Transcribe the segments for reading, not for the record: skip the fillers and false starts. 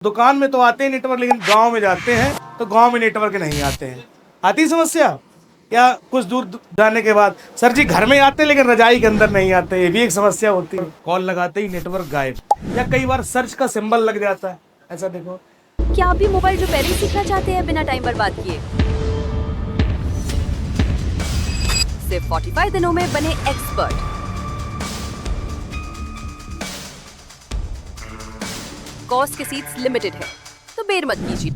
दुकान में तो आते हैं नेटवर्क, लेकिन गांव में जाते हैं तो गांव में नेटवर्क नहीं आते हैं। आती समस्या? या कुछ दूर जाने के बाद सर जी घर में आते हैं लेकिन रजाई के अंदर नहीं आते, ये भी एक समस्या होती है। कॉल लगाते ही नेटवर्क गायब, या कई बार सर्च का सिंबल लग जाता है। ऐसा देखो, क्या आप भी मोबाइल रिपेयरिंग सीखना चाहते हैं बिना टाइम बर्बाद किए? सिर्फ 45 दिनों में बने एक्सपर्ट। कोर्स की सीट्स लिमिटेड है, तो देर मत कीजिए।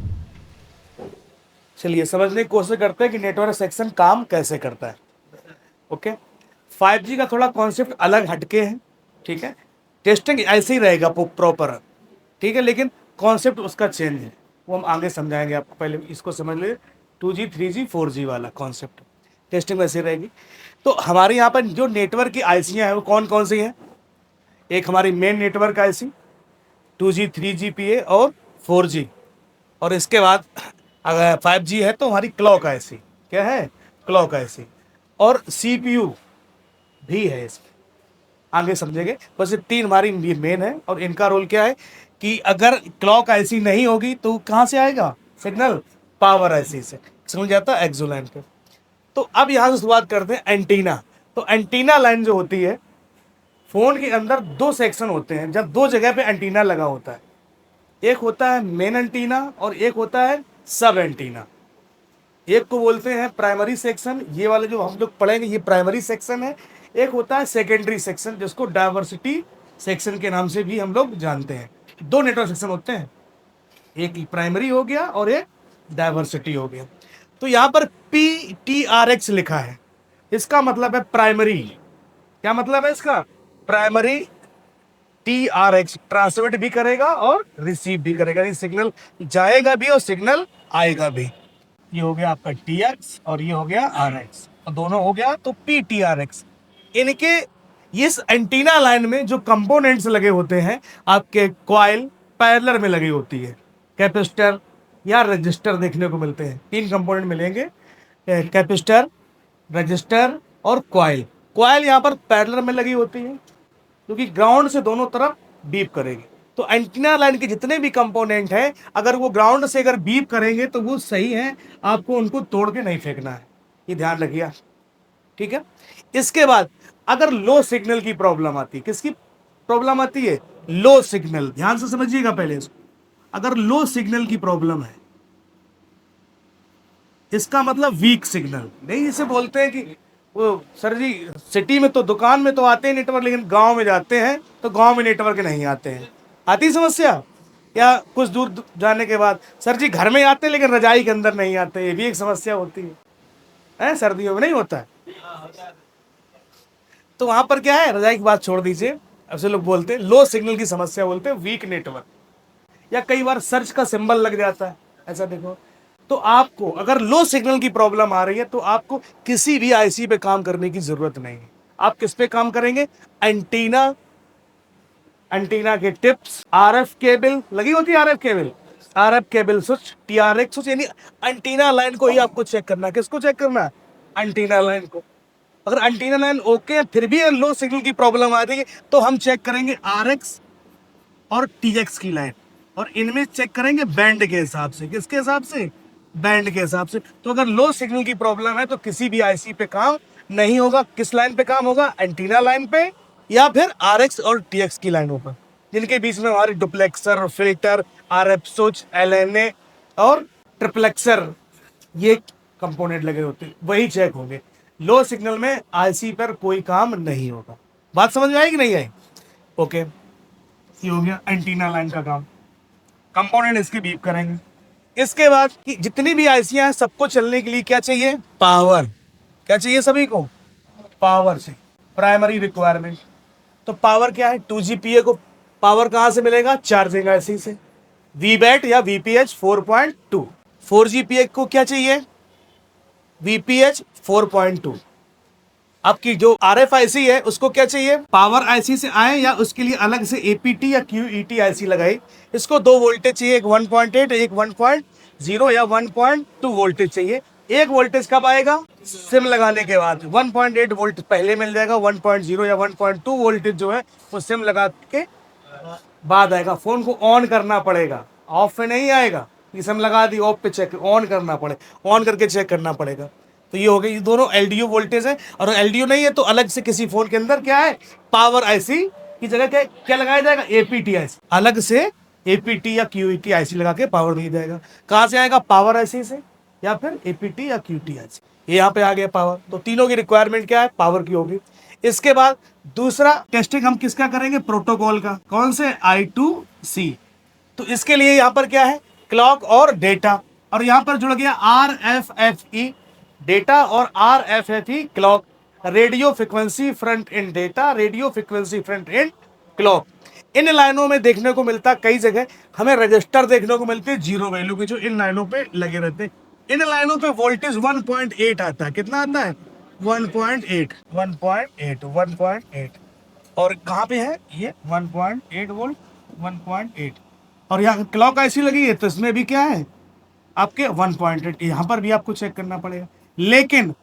चलिए समझने की कोशिश करते हैं कि नेटवर्क सेक्शन काम कैसे करता है। ओके, 5G का थोड़ा कॉन्सेप्ट अलग हटके है, ठीक है। टेस्टिंग ऐसे ही रहेगा प्रॉपर, ठीक है, लेकिन कॉन्सेप्ट उसका चेंज है, वो हम आगे समझाएंगे आपको। पहले इसको समझ लीजिए, 2G 3G 4G वाला कॉन्सेप्ट, टेस्टिंग वैसे रहेगी। तो हमारे यहाँ पर जो नेटवर्क की आईसियाँ हैं वो कौन कौन सी हैं? एक हमारी main network IC 2G 3G PA और 4G, और इसके बाद अगर 5G है तो हमारी क्लॉक आईसी। क्या है? Clock IC. और CPU भी है इसमें, आगे समझेंगे। बस ये तीन हमारी मेन है, और इनका रोल क्या है कि अगर क्लॉक आईसी नहीं होगी तो कहाँ से आएगा सिग्नल? पावर आईसी से, समझ जाता है, एक्सो लाइन पे। तो अब यहाँ से शुरुआत करते हैं एंटीना। तो एंटीना लाइन जो होती है, फोन के अंदर दो सेक्शन होते हैं जब दो जगह पे एंटीना लगा होता है। एक होता है मेन एंटीना और एक होता है सब एंटीना। एक को बोलते हैं प्राइमरी सेक्शन, ये वाले जो हम लोग पढ़ेंगे ये प्राइमरी सेक्शन है। एक होता है सेकेंडरी सेक्शन, जिसको डाइवर्सिटी सेक्शन के नाम से भी हम लोग जानते हैं। दो नेटवर्क सेक्शन होते हैं, एक प्राइमरी हो गया और एक डाइवर्सिटी हो गया। तो यहाँ पर PTRX लिखा है, इसका मतलब है प्राइमरी। क्या मतलब है इसका? प्राइमरी TRX, ट्रांसमिट भी करेगा और रिसीव भी करेगा, ये सिग्नल जाएगा भी और सिग्नल आएगा भी। ये हो गया आपका TX और ये हो गया RX, और दोनों हो गया तो PTRX। इनके इस एंटीना लाइन में जो कंपोनेंट्स लगे होते हैं, आपके कॉइल पैरेलल में लगी होती है, कैपेसिटर या रजिस्टर देखने को मिलते हैं। तीन कंपोनेंट मिलेंगे, कैपेसिटर, रजिस्टर और कॉइल। कॉइल यहाँ पर पैरेलल में लगी होती है क्योंकि ग्राउंड से दोनों तरफ बीप करेगी। तो एंटीना लाइन के जितने भी कंपोनेंट हैं, अगर वो ग्राउंड से अगर बीप करेंगे तो वो सही है, आपको उनको तोड़ के नहीं फेंकना है, ये ध्यान रखिए, ठीक है। इसके बाद अगर लो सिग्नल की प्रॉब्लम आती है, किसकी प्रॉब्लम आती है? लो सिग्नल, ध्यान से समझिएगा पहले इसको। अगर लो सिग्नल की प्रॉब्लम है, इसका मतलब वीक सिग्नल नहीं। इसे बोलते हैं कि वो सर जी सिटी में तो दुकान में तो आते हैं नेटवर्क, लेकिन गांव में जाते हैं तो गांव में नेटवर्क नहीं आते हैं। आती समस्या? या कुछ दूर जाने के बाद सर जी घर में आते हैं लेकिन रजाई के अंदर नहीं आते, ये भी एक समस्या होती है। सर्दियों में नहीं होता है, तो वहां पर क्या है, रजाई की बात छोड़ दीजिए। अब से लोग बोलते हैं लो सिग्नल की समस्या, बोलते हैं वीक नेटवर्क, या कई बार सर्च का सिंबल लग जाता है। ऐसा देखो, तो आपको अगर लो सिग्नल की प्रॉब्लम आ रही है तो आपको किसी भी आईसी पे काम करने की जरूरत नहीं है। आप किस पे काम करेंगे? एंटीना, एंटीना के टिप्स, RF केबल लगी होती है, RF cable, RF cable switch, TRX switch, यानी एंटीना लाइन को ही आपको चेक करना है। किसको चेक करना है? एंटीना लाइन को। अगर एंटीना लाइन ओके फिर भी लो सिग्नल की प्रॉब्लम आ रही है तो हम चेक करेंगे RX और TX की लाइन, और इनमें चेक करेंगे बैंड के हिसाब से। किसके हिसाब से? बैंड के हिसाब से। तो अगर लो सिग्नल की प्रॉब्लम है तो किसी भी आईसी पे काम नहीं होगा। किस लाइन पे काम होगा? एंटीना लाइन पे, या फिर RX और TX की लाइनों पर, जिनके बीच में हमारे duplexer, filter, RF switch, LNA और ट्रिप्लेक्सर, ये कंपोनेंट लगे होते हैं, वही चेक होंगे। लो सिग्नल में आईसी पर कोई काम नहीं होगा। बात समझ में आई कि नहीं आई? ओके, ये हो गया एंटीना लाइन का काम, कंपोनेंट इसके बीप करेंगे। इसके बाद कि जितनी भी आईसियां हैं सबको चलने के लिए क्या चाहिए? पावर। क्या चाहिए सभी को? पावर चाहिए, प्राइमरी रिक्वायरमेंट। तो पावर क्या है? 2GPA को पावर कहां से मिलेगा? चार्जिंग आईसी से, VBAT या VPH 4.2। 4GPA को क्या चाहिए? VPH 4.2। आपकी जो RFIC है उसको क्या चाहिए? पावर आईसी से आए, या उसके लिए अलग से APT या QET आईसी लगाई। इसको दो वोल्टेज चाहिए, एक 1.8, एक 1.0 या 1.2 वोल्टेज चाहिए। एक वोल्टेज कब आएगा? सिम लगाने के बाद। 1.8 वोल्ट पहले मिल जाएगा, 1.0 या 1.2 वोल्टेज जो है वो सिम लगा के बाद आएगा। फोन को ऑन करना पड़ेगा, ऑफ पे नहीं आएगा, इसे हम लगा दी ऑफ पे, चेक ऑन करना पड़े, ऑन करके चेक करना पड़ेगा। तो ये हो गई, ये दोनों एलडीओ वोल्टेज है। और एलडीओ नहीं है तो अलग से किसी फोन के अंदर क्या है, पावर आईसी की जगह क्या क्या लगाया जाएगा, एपीटी आईसी, अलग से एपीटी या क्यूईटी आईसी लगा के पावर दिया जाएगा। कहाँ से आएगा, पावर आईसी से या फिर एपीटी या क्यूटी आईसी, ये यहाँ पे आ गया पावर। तो तीनों की रिक्वायरमेंट क्या है, पावर की होगी। इसके बाद दूसरा टेस्टिंग हम किसका करेंगे, प्रोटोकॉल का। कौन से, I2C। तो इसके लिए यहाँ पर क्या है, क्लॉक और डेटा, और यहाँ पर जुड़ गया RFFE डेटा और RFFE clock, radio frequency front end data, radio frequency front end clock. इन लाइनों में देखने को मिलता, कई जगह हमें रजिस्टर देखने को मिलते हैं जीरो वैल्यू के, जो इन लाइनों पे लगे रहते हैं। इन लाइनों पे वोल्टेज 1.8 आता है। कितना आता है, 1.8 1.8। और कहाँ पे है ये 1.8 वोल्ट, 1.8। और यहाँ क्लॉक ऐसी लगी है तो इसमें भी क्या है आपके 1.8, यहाँ पर भी आपको चेक करना पड़ेगा। लेकिन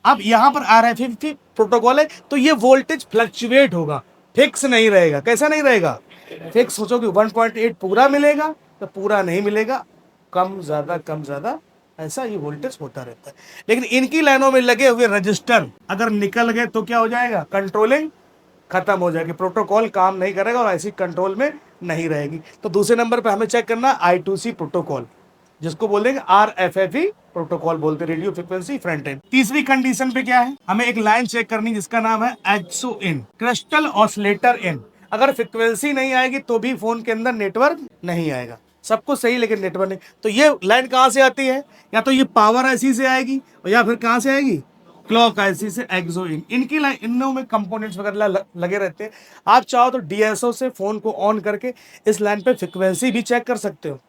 अब यहाँ पर RFFE प्रोटोकॉल है तो ये वोल्टेज फ्लक्चुएट होगा, फिक्स नहीं रहेगा। कैसा नहीं रहेगा, फिक्स। सोचो कि 1.8 पूरा मिलेगा तो पूरा नहीं मिलेगा, कम ज़्यादा ऐसा ये वोल्टेज होता रहता है। लेकिन इनकी लाइनों में लगे हुए रजिस्टर अगर निकल गए तो क्या हो जाएगा, कंट्रोलिंग खत्म हो जाएगी, प्रोटोकॉल काम नहीं करेगा और ऐसी कंट्रोल में नहीं रहेगी। तो दूसरे नंबर पे हमें चेक करना I2C प्रोटोकॉल, जिसको बोलेंगे RFFE प्रोटोकॉल बोलते, रेडियो फ्रिक्वेंसी फ्रंट एंड। तीसरी कंडीशन पे क्या है, हमें एक लाइन चेक करनी जिसका नाम है XON, क्रिस्टल ऑसिलेटर इन। अगर फ्रिक्वेंसी नहीं आएगी तो भी फोन के अंदर नेटवर्क नहीं आएगा, सब कुछ सही लेकिन नेटवर्क नहीं। तो ये लाइन कहाँ से आती है, या तो ये पावर आईसी से आएगी और या फिर कहाँ से आएगी, क्लॉक आईसी से XON। इनकी लाइन, इनों में कंपोनेंट्स वगैरह लगे रहते हैं। आप चाहो तो DSO से फोन को ऑन करके इस लाइन पे फ्रिक्वेंसी भी चेक कर सकते हो,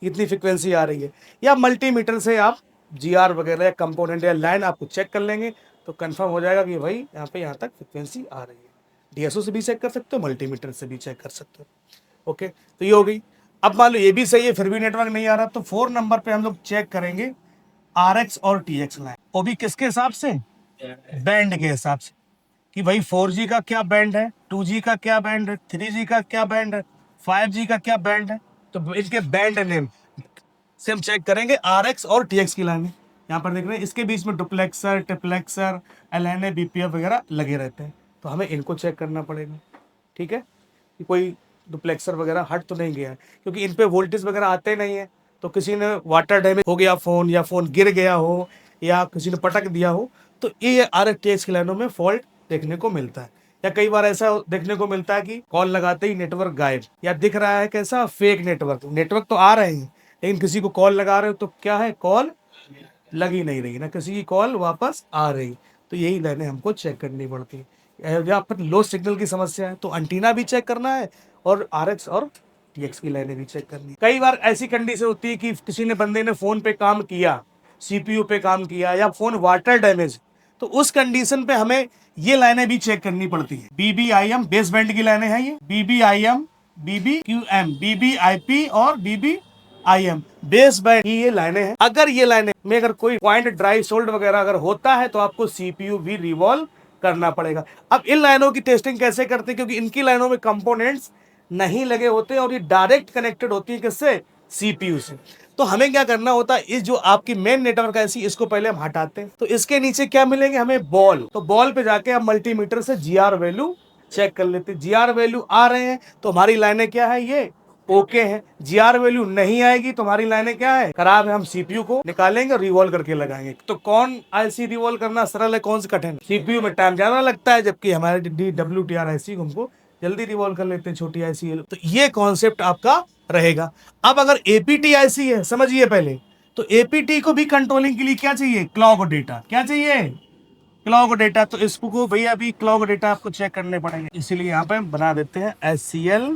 इतनी फ्रिक्वेंसी आ रही है, या मल्टीमीटर से आप GR वगैरह या कंपोनेंट या लाइन आपको चेक कर लेंगे तो कंफर्म हो जाएगा कि भाई यहाँ पे यहाँ तक फ्रिक्वेंसी आ रही है। DSO से भी चेक कर सकते हो, मल्टीमीटर से भी चेक कर सकते हो। ओके, तो ये हो गई। अब मान लो ये भी सही है फिर भी नेटवर्क नहीं आ रहा, तो 4 नंबर पे हम लोग चेक करेंगे RX और TX लाइन। वो भी किसके हिसाब से, बैंड के हिसाब से, कि भाई 4G का क्या बैंड है, 2G का क्या बैंड है, 3G का क्या बैंड है, 5G का क्या बैंड है। तो इनके बैंड नेम से हम चेक करेंगे RX और TX की लाइन। यहाँ पर देख रहे हैं इसके बीच में डुप्लेक्सर, टिप्लेक्सर, LNA, BPF वगैरह लगे रहते हैं, तो हमें इनको चेक करना पड़ेगा। ठीक है, कि कोई डुप्लेक्सर वगैरह हट तो नहीं गया है, क्योंकि इन पे वोल्टेज वगैरह आते नहीं है। तो किसी ने वाटर डैमेज हो गया फ़ोन, या फ़ोन गिर गया हो, या किसी ने पटक दिया हो, तो ये RX TX की लाइनों में फॉल्ट देखने को मिलता है। या कई बार ऐसा देखने को मिलता है कि कॉल लगाते ही नेटवर्क गायब, या दिख रहा है कैसा फेक नेटवर्क तो आ रहे हैं लेकिन किसी को कॉल लगा रहे हो तो क्या है, कॉल लगी नहीं रही ना, किसी की कॉल वापस आ रही। तो यही लाइनें हमको चेक करनी पड़ती है। या फिर लो सिग्नल की समस्या है तो एंटीना भी चेक करना है और RX और TX की लाइनें भी चेक करनी है। कई बार ऐसी कंडीशन होती है कि किसी ने बंदे ने फ़ोन पे काम किया, CPU पे काम किया, या फ़ोन वाटर डैमेज, तो उस कंडीशन पे हमें ये लाइनें भी चेक करनी पड़ती है। BBIM बेस बैंड की लाइनें हैं ये, BBIM, BBQM, BBIP और BBIM बेस बैंड की ये लाइनें हैं। अगर ये लाइनें में अगर कोई पॉइंट ड्राई सोल्ड वगैरह अगर होता है तो आपको CPU भी रिवॉल्व करना पड़ेगा। अब इन लाइनों की टेस्टिंग कैसे करते हैं, क्योंकि इनकी लाइनों में कंपोनेंट्स नहीं लगे होते और ये डायरेक्ट कनेक्टेड होती है किससे, CPU से। तो हमें क्या करना होता है, इस जो आपकी मेन नेटवर्क ऐसी, इसको पहले हम हटाते हैं। तो इसके नीचे क्या मिलेंगे हमें, बॉल। तो बॉल पे जाके हम मल्टीमीटर से GR वैल्यू चेक कर लेते हैं। GR वैल्यू आ रहे हैं तो हमारी लाइनें क्या है, ये ओके है। GR वैल्यू नहीं आएगी तो हमारी लाइनें क्या है, खराब है। हम CPU को निकालेंगे और रिवॉल्व करके लगाएंगे। तो कौन IC रिवॉल्व करना सरल है, कौन सा कठिन, CPU में टाइम ज्यादा लगता है, जबकि हमारे DWTR IC हमको जल्दी रिवॉल्व कर लेते हैं, छोटी IC है। तो ये कॉन्सेप्ट आपका रहेगा। अब अगर APT IC है, समझिए पहले, तो APT को भी कंट्रोलिंग के लिए क्या चाहिए, क्लॉक डेटा। क्या चाहिए, क्लॉक डेटा। तो इसको भैया अभी क्लॉक डेटा आपको चेक करने पड़ेंगे, इसीलिए यहाँ पे हम बना देते हैं SCL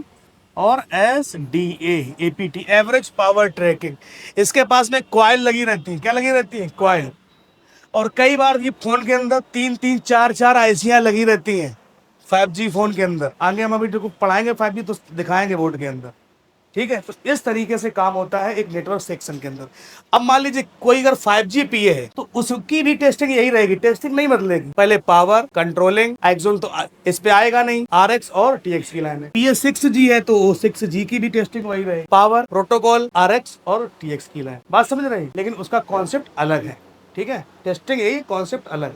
और SDA, APT, average power tracking. इसके पास में कॉइल लगी रहती है, क्या लगी रहती है, कॉइल। और कई बार ये फोन के अंदर 3-3, 4-4 ICयां लगी रहती हैं 5G फोन के अंदर। आगे हम अभी पढ़ाएंगे 5G तो दिखाएंगे बोर्ड के अंदर। ठीक है, तो इस तरीके से काम होता है एक नेटवर्क सेक्शन के अंदर। अब मान लीजिए कोई अगर 5G PA है तो उसकी भी टेस्टिंग यही रहेगी, टेस्टिंग नहीं बदलेगी। पहले पावर कंट्रोलिंग एक्सोन तो इस पे आएगा नहीं, RX और TX की लाइन है। PA 6G है तो 6G की भी टेस्टिंग वही रहेगी, पावर प्रोटोकॉल RX और TX की लाइन। बात समझ रहे हैं, लेकिन उसका कॉन्सेप्ट अलग है। ठीक है, टेस्टिंग यही, कॉन्सेप्ट अलग है।